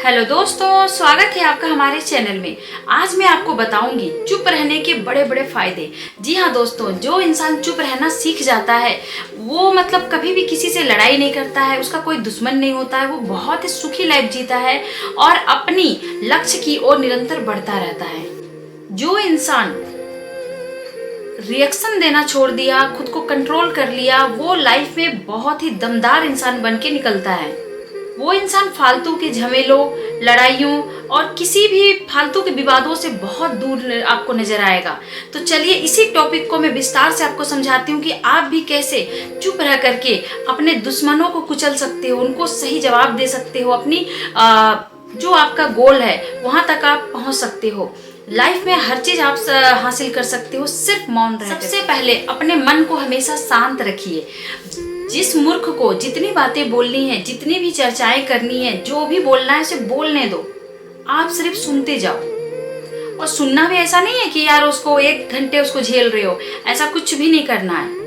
Hello दोस्तों, स्वागत है आपका हमारे चैनल में। आज मैं आपको बताऊंगी चुप रहने के बड़े बड़े फायदे। जी हाँ दोस्तों, जो इंसान चुप रहना सीख जाता है वो कभी भी किसी से लड़ाई नहीं करता है, उसका कोई दुश्मन नहीं होता है, वो बहुत ही सुखी लाइफ जीता है और अपनी लक्ष्य की ओर निरंतर बढ़ता रहता है। जो इंसान रिएक्शन देना छोड़ दिया, खुद को कंट्रोल कर लिया, वो लाइफ में बहुत ही दमदार इंसान बन के निकलता है। वो इंसान फालतू के झमेलों, लड़ाइयों और किसी भी फालतू के विवादों से बहुत दूर आपको नजर आएगा। तो चलिए इसी टॉपिक को मैं विस्तार से आपको समझाती हूँ कि आप भी कैसे चुप रह करके अपने दुश्मनों को कुचल सकते हो, उनको सही जवाब दे सकते हो, अपनी जो आपका गोल है वहां तक आप पहुंच सकते हो। लाइफ में हर चीज आप हासिल कर सकते हो सिर्फ मौन रहकर। सबसे पहले अपने मन को हमेशा शांत रखिए। जिस मूर्ख को जितनी बातें बोलनी है, जितनी भी चर्चाएं करनी है, जो भी बोलना है उसे बोलने दो। आप सिर्फ सुनते जाओ। और सुनना भी ऐसा नहीं है कि यार उसको 1 घंटे उसको झेल रहे हो, ऐसा कुछ भी नहीं करना है।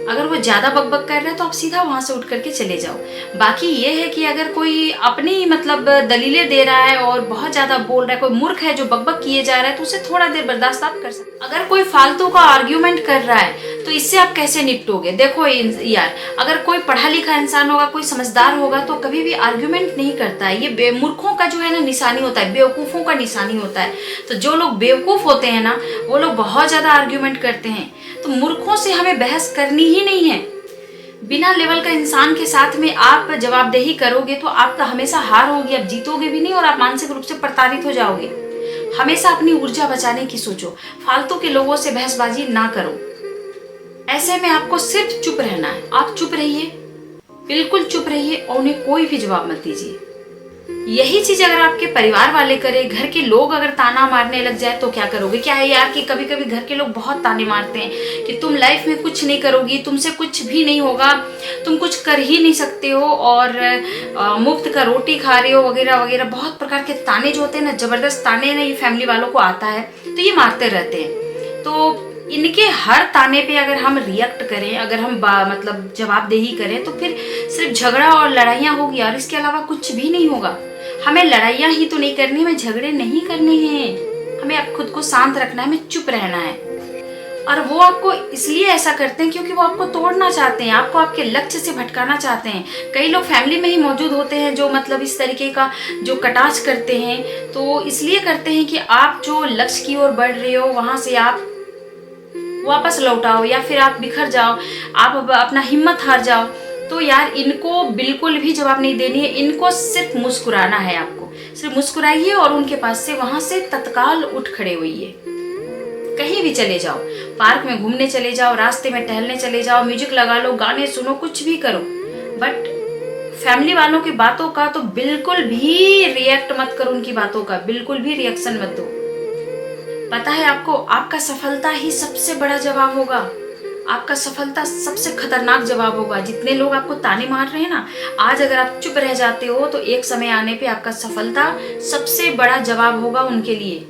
अगर वो ज्यादा बकबक कर रहा है तो आप सीधा वहां से उठ करके चले जाओ। बाकी ये है कि अगर कोई अपनी दलीलें दे रहा है और बहुत ज्यादा बोल रहा है, कोई मूर्ख है जो बकबक किए जा रहा है, तो उसे थोड़ा देर बर्दाश्त आप कर सकते। अगर कोई फालतू का आर्ग्यूमेंट कर रहा है तो इससे आप कैसे निपटोगे? देखो यार, अगर कोई पढ़ा लिखा इंसान होगा, कोई समझदार होगा तो कभी भी आर्ग्यूमेंट नहीं करता है। ये मूर्खों का जो है ना निशानी होता है, बेवकूफों का निशानी होता है। तो जो लोग बेवकूफ होते हैं ना, वो लोग बहुत ज्यादा आर्ग्यूमेंट करते हैं। तो मूर्खों से हमें बहस करनी ही नहीं है। बिना लेवल का इंसान के साथ में आप जवाबदेही करोगे तो आपका हमेशा हार होगी, आप जीतोगे भी नहीं और आप मानसिक रूप से प्रताड़ित हो जाओगे। हमेशा अपनी ऊर्जा बचाने की सोचो, फालतू के लोगों से बहसबाजी ना करो। ऐसे में आपको सिर्फ चुप रहना है। आप चुप रहिए, बिल्कुल चुप रहिए और उन्हें कोई भी जवाब मत दीजिए। यही चीज अगर आपके परिवार वाले करे, घर के लोग अगर ताना मारने लग जाए तो क्या करोगे? क्या है यार कि कभी कभी घर के लोग बहुत ताने मारते हैं कि तुम लाइफ में कुछ नहीं करोगी, तुमसे कुछ भी नहीं होगा, तुम कुछ कर ही नहीं सकते हो और मुफ्त का रोटी खा रहे हो वगैरह वगैरह। बहुत प्रकार के ताने जो होते हैं ना, जबरदस्त ताने ना, ये फैमिली वालों को आता है तो ये मारते रहते हैं। तो इनके हर ताने पे अगर हम रिएक्ट करें, अगर हम जवाबदेही करें तो फिर सिर्फ झगड़ा और लड़ाइयाँ होगी और इसके अलावा कुछ भी नहीं होगा। हमें लड़ाइयाँ ही तो नहीं करनी, हमें झगड़े नहीं करने हैं, हमें खुद को शांत रखना है, हमें चुप रहना है। और वो आपको इसलिए ऐसा करते हैं क्योंकि वो आपको तोड़ना चाहते हैं, आपको आपके लक्ष्य से भटकाना चाहते हैं। कई लोग फैमिली में ही मौजूद होते हैं जो इस तरीके का जो कटाक्ष करते हैं, तो इसलिए करते हैं कि आप जो लक्ष्य की ओर बढ़ रहे हो वहां से आप वापस लौट आओ या फिर आप बिखर जाओ, आप अपना हिम्मत हार जाओ। तो यार इनको बिल्कुल भी जवाब नहीं देनी है, इनको सिर्फ मुस्कुराना है। आपको सिर्फ मुस्कुराइए और उनके पास से वहां से तत्काल उठ खड़े होइए। कहीं भी चले जाओ, पार्क में घूमने चले जाओ, रास्ते में टहलने चले जाओ, म्यूजिक लगा लो, गाने सुनो, कुछ भी करो, बट फैमिली वालों की बातों का तो बिल्कुल भी रिएक्ट मत करो। उनकी बातों का बिल्कुल भी रिएक्शन मत दो। पता है आपको, आपका सफलता ही सबसे बड़ा जवाब होगा। आपका सफलता सबसे खतरनाक जवाब होगा। जितने लोग आपको ताने मार रहे हैं ना, आज अगर आप चुप रह जाते हो तो एक समय आने पे आपका सफलता सबसे बड़ा जवाब होगा उनके लिए।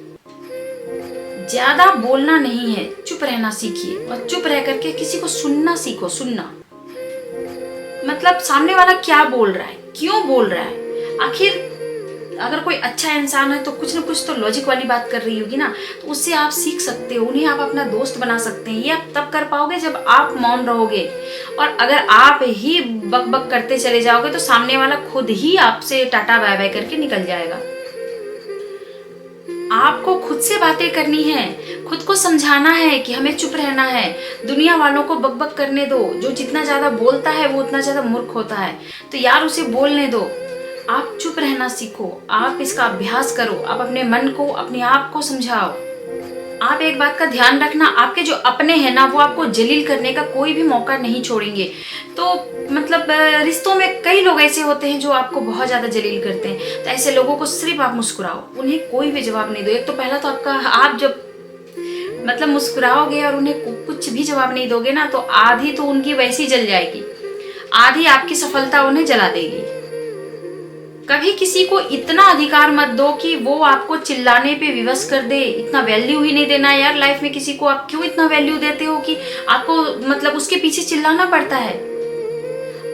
ज्यादा बोलना नहीं है, चुप रहना सीखिए और चुप रह करके किसी को सुनना सीखो। सुनना सामने वाला क्या बोल रहा है, क्यों बोल रहा है। आखिर अगर कोई अच्छा इंसान है तो कुछ ना कुछ तो लॉजिक वाली बात कर रही होगी ना, तो उससे आप सीख सकते हो, उन्हें आप अपना दोस्त बना सकते हैं। ये आप तब कर पाओगे जब आप मौन रहोगे। और अगर आप ही बकबक करते चले जाओगे तो सामने वाला खुद ही आपसे टाटा बाय बाय करके निकल जाएगा। आपको खुद से बातें करनी है, खुद को समझाना है कि हमें चुप रहना है। दुनिया वालों को बकबक करने दो। जो जितना ज्यादा बोलता है वो उतना ज्यादा मूर्ख होता है, तो यार उसे बोलने दो। आप चुप रहना सीखो, आप इसका अभ्यास करो, आप अपने मन को, अपने आप को समझाओ। आप एक बात का ध्यान रखना, आपके जो अपने हैं ना, वो आपको जलील करने का कोई भी मौका नहीं छोड़ेंगे। तो रिश्तों में कई लोग ऐसे होते हैं जो आपको बहुत ज्यादा जलील करते हैं, तो ऐसे लोगों को सिर्फ आप मुस्कुराओ, उन्हें कोई भी जवाब नहीं दो। एक तो पहला तो आप जब मुस्कुराओगे और उन्हें कुछ भी जवाब नहीं दोगे ना, तो आधी तो उनकी वैसी जल जाएगी, आधी आपकी सफलता उन्हें जला देगी। कभी किसी को इतना अधिकार मत दो कि वो आपको चिल्लाने पे विवश कर दे। इतना वैल्यू ही नहीं देना यार लाइफ में किसी को। आप क्यों इतना वैल्यू देते हो कि आपको उसके पीछे चिल्लाना पड़ता है।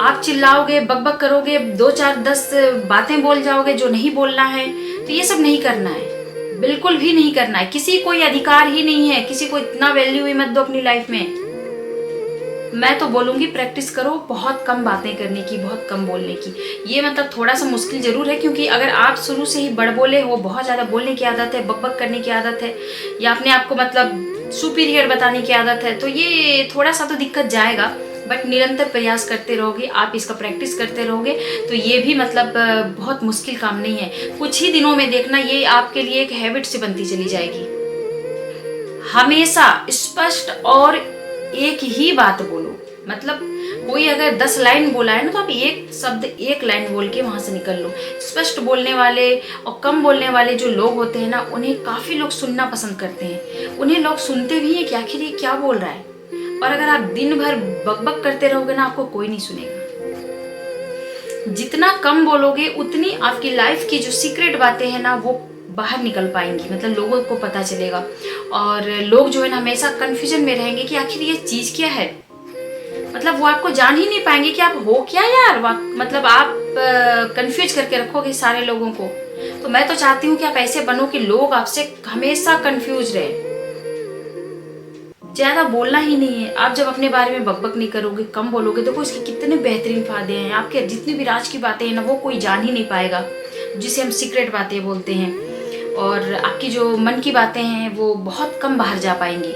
आप चिल्लाओगे, बकबक करोगे, 2 4 10 बातें बोल जाओगे जो नहीं बोलना है, तो ये सब नहीं करना है, बिल्कुल भी नहीं करना है। किसी को ये अधिकार ही नहीं है, किसी को इतना वैल्यू ही मत दो अपनी लाइफ में। मैं तो बोलूँगी प्रैक्टिस करो बहुत कम बातें करने की, बहुत कम बोलने की। ये मतलब थोड़ा सा मुश्किल ज़रूर है, क्योंकि अगर आप शुरू से ही बड़बोले हो, बहुत ज़्यादा बोलने की आदत है, बकबक करने की आदत है, या अपने आप को मतलब सुपीरियर बताने की आदत है, तो ये थोड़ा सा तो दिक्कत जाएगा। बट निरंतर प्रयास करते रहोगे, आप इसका प्रैक्टिस करते रहोगे, तो ये भी मतलब बहुत मुश्किल काम नहीं है। कुछ ही दिनों में देखना ये आपके लिए एक हैबिट से बनती चली जाएगी। हमेशा स्पष्ट और एक ही बात बोलो। मतलब कोई अगर 10 लाइन बोला है ना, तो आप एक शब्द, एक लाइन बोल के वहां से निकल लो। स्पष्ट बोलने वाले और कम बोलने वाले जो लोग होते हैं ना, उन्हें काफी लोग सुनना पसंद करते हैं। उन्हें लोग सुनते भी हैं कि आखिर ये क्या बोल रहा है। और अगर आप दिन भर बकबक करते रहोगे ना, आपको कोई नहीं सुनेगा। जितना कम बोलोगे उतनी आपकी लाइफ की जो सीक्रेट बातें हैं ना, वो बाहर निकल पाएंगी, मतलब लोगों को पता चलेगा। और लोग जो है ना हमेशा कंफ्यूजन में रहेंगे कि आखिर ये चीज़ क्या है। मतलब वो आपको जान ही नहीं पाएंगे कि आप हो क्या यार। मतलब आप कंफ्यूज करके रखोगे सारे लोगों को। तो मैं तो चाहती हूँ कि आप ऐसे बनो कि लोग आपसे हमेशा कंफ्यूज रहे। ज़्यादा बोलना ही नहीं है। आप जब अपने बारे में बकबक नहीं करोगे, कम बोलोगे, देखो इसके कितने बेहतरीन फायदे हैं। आपके जितनी भी राज की बातें हैं ना, वो कोई जान ही नहीं पाएगा, जिसे हम सीक्रेट बातें बोलते हैं। और आपकी जो मन की बातें हैं वो बहुत कम बाहर जा पाएंगी।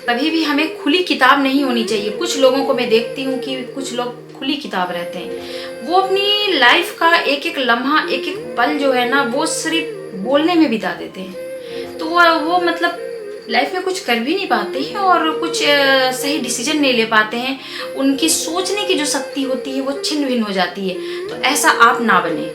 कभी भी हमें खुली किताब नहीं होनी चाहिए। कुछ लोगों को मैं देखती हूँ कि कुछ लोग खुली किताब रहते हैं। वो अपनी लाइफ का एक एक लम्हा, एक एक पल जो है ना, वो सिर्फ बोलने में बिता देते हैं। तो वो मतलब लाइफ में कुछ कर भी नहीं पाते हैं और कुछ सही डिसीजन नहीं ले पाते हैं। उनकी सोचने की जो शक्ति होती है वो छिन्न भिन्न हो जाती है। तो ऐसा आप ना बने।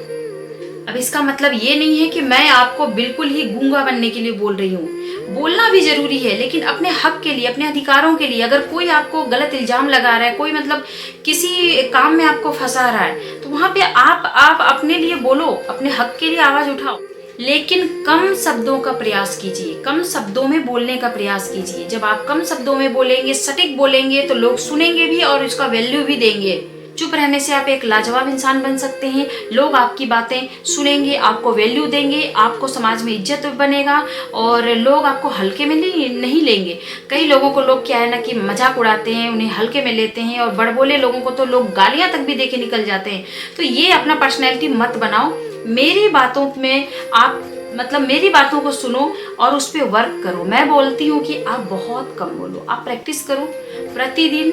अब इसका मतलब ये नहीं है कि मैं आपको बिल्कुल ही गूंगा बनने के लिए बोल रही हूँ। बोलना भी जरूरी है, लेकिन अपने हक के लिए, अपने अधिकारों के लिए। अगर कोई आपको गलत इल्जाम लगा रहा है, कोई मतलब किसी काम में आपको फंसा रहा है, तो वहां पे आप अपने लिए बोलो, अपने हक के लिए आवाज उठाओ। लेकिन कम शब्दों का प्रयास कीजिए, कम शब्दों में बोलने का प्रयास कीजिए। जब आप कम शब्दों में बोलेंगे, सटीक बोलेंगे, तो लोग सुनेंगे भी और इसका वैल्यू भी देंगे। चुप रहने से आप एक लाजवाब इंसान बन सकते हैं। लोग आपकी बातें सुनेंगे, आपको वैल्यू देंगे, आपको समाज में इज्जत बनेगा और लोग आपको हल्के में नहीं लेंगे। कई लोगों को लोग क्या है ना कि मजाक उड़ाते हैं, उन्हें हल्के में लेते हैं, और बड़बोले लोगों को तो लोग गालियां तक भी देके निकल जाते हैं। तो ये अपना पर्सनैलिटी मत बनाओ। मेरी बातों में आप मतलब मेरी बातों को सुनो और उस पर वर्क करो। मैं बोलती हूँ कि आप बहुत कम बोलो, आप प्रैक्टिस करो प्रतिदिन।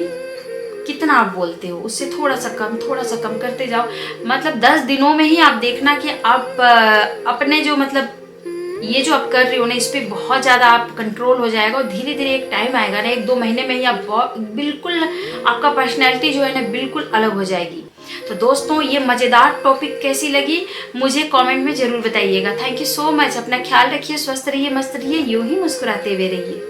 कितना आप बोलते हो उससे थोड़ा सा कम करते जाओ। मतलब 10 दिनों में ही आप देखना कि आप अपने जो मतलब ये जो आप कर रहे हो ना, इस पर बहुत ज़्यादा आप कंट्रोल हो जाएगा। और धीरे धीरे एक टाइम आएगा ना, 1 2 महीने में ही आप बिल्कुल आपका पर्सनैलिटी जो है ना बिल्कुल अलग हो जाएगी। तो दोस्तों, ये मज़ेदार टॉपिक कैसी लगी मुझे कमेंट में ज़रूर बताइएगा। Thank you so much. अपना ख्याल रखिए, स्वस्थ रहिए, मस्त रहिए, यूं ही मुस्कुराते हुए रहिए।